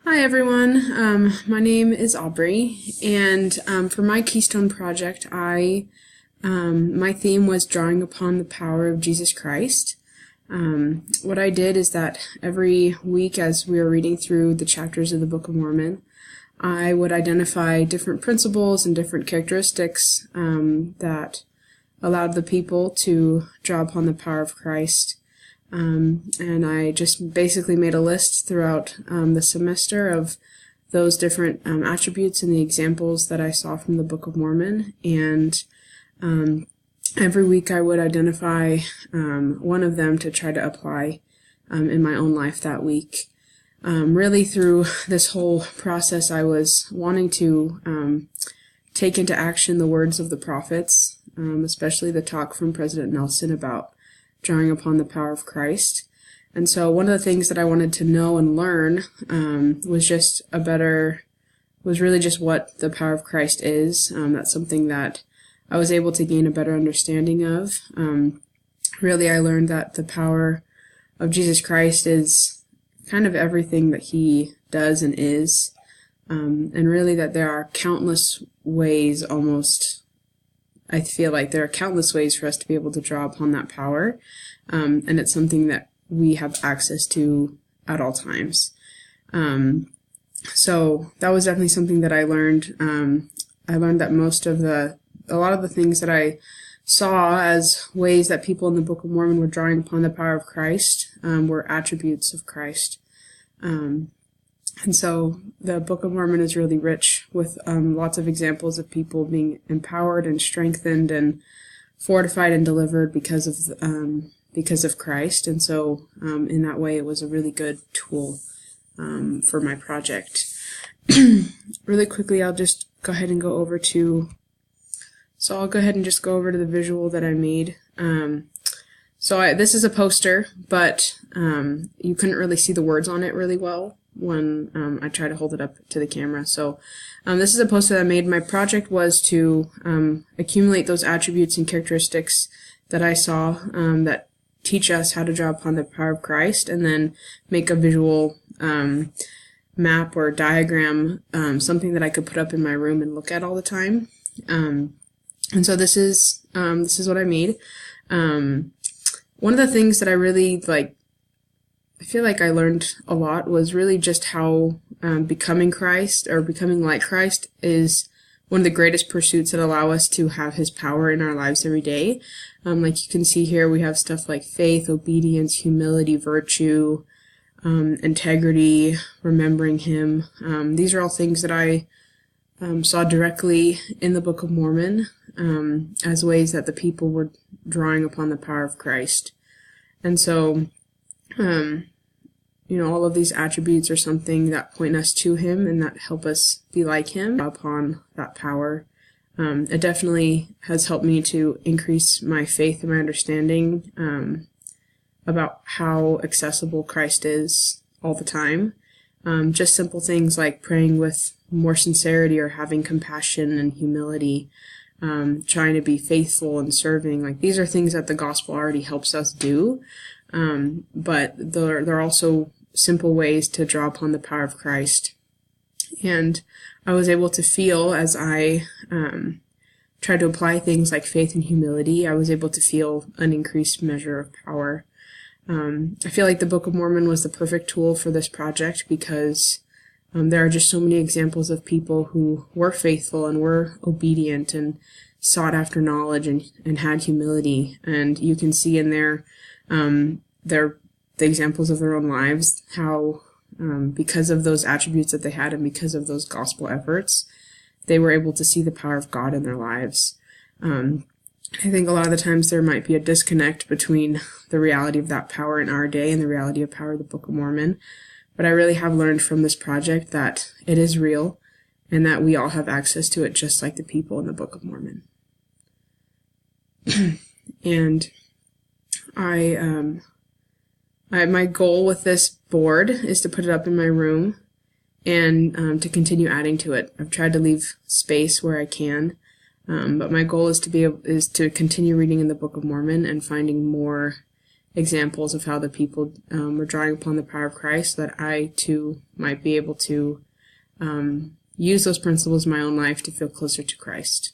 Hi everyone, my name is Aubrey, and for my Keystone project, my theme was drawing upon the power of Jesus Christ. What I did is that every week as we were reading through the chapters of the Book of Mormon, I would identify different principles and different characteristics that allowed the people to draw upon the power of Christ. And I just basically made a list throughout the semester of those different attributes and the examples that I saw from the Book of Mormon. And every week I would identify one of them to try to apply in my own life that week. Really through this whole process, I was wanting to take into action the words of the prophets, especially the talk from President Nelson about drawing upon the power of Christ. And so one of the things that I wanted to know and learn was really just what the power of Christ is. That's something that I was able to gain a better understanding of. Really, I learned that the power of Jesus Christ is kind of everything that he does and is. And really that there are countless ways I feel like there are countless ways for us to be able to draw upon that power, and it's something that we have access to at all times. So that was definitely something that I learned. I learned that a lot of the things that I saw as ways that people in the Book of Mormon were drawing upon the power of Christ were attributes of Christ. And so the Book of Mormon is really rich with lots of examples of people being empowered and strengthened and fortified and delivered because of Christ. And so in that way, it was a really good tool for my project. Really quickly, I'll just go ahead and go over to the visual that I made. This is a poster, but you couldn't really see the words on it really well when I try to hold it up to the camera. So this is a poster that I made. My project was to accumulate those attributes and characteristics that I saw that teach us how to draw upon the power of Christ, and then make a visual map or diagram, something that I could put up in my room and look at all the time. And so this is what I made. One of the things that I really I feel like I learned a lot was really just how becoming Christ or becoming like Christ is one of the greatest pursuits that allow us to have his power in our lives every day. Like you can see here, we have stuff like faith, obedience, humility, virtue, integrity, remembering him. These are all things that I saw directly in the Book of Mormon as ways that the people were drawing upon the power of Christ. And so all of these attributes are something that point us to him and that help us be like him upon that power. It definitely has helped me to increase my faith and my understanding about how accessible Christ is all the time. Just simple things like praying with more sincerity or having compassion and humility, trying to be faithful and serving. These are things that the gospel already helps us do. But there are also simple ways to draw upon the power of Christ. And I was able to feel as I tried to apply things like faith and humility, I was able to feel an increased measure of power. I feel like the Book of Mormon was the perfect tool for this project because there are just so many examples of people who were faithful and were obedient and sought after knowledge and had humility. And you can see in there the examples of their own lives, how because of those attributes that they had and because of those gospel efforts, they were able to see the power of God in their lives. I think a lot of the times there might be a disconnect between the reality of that power in our day and the reality of power of the Book of Mormon. But I really have learned from this project that it is real and that we all have access to it just like the people in the Book of Mormon. And my goal with this board is to put it up in my room and to continue adding to it. I've tried to leave space where I can, but my goal is to continue reading in the Book of Mormon and finding more examples of how the people were drawing upon the power of Christ, so that I too might be able to use those principles in my own life to feel closer to Christ.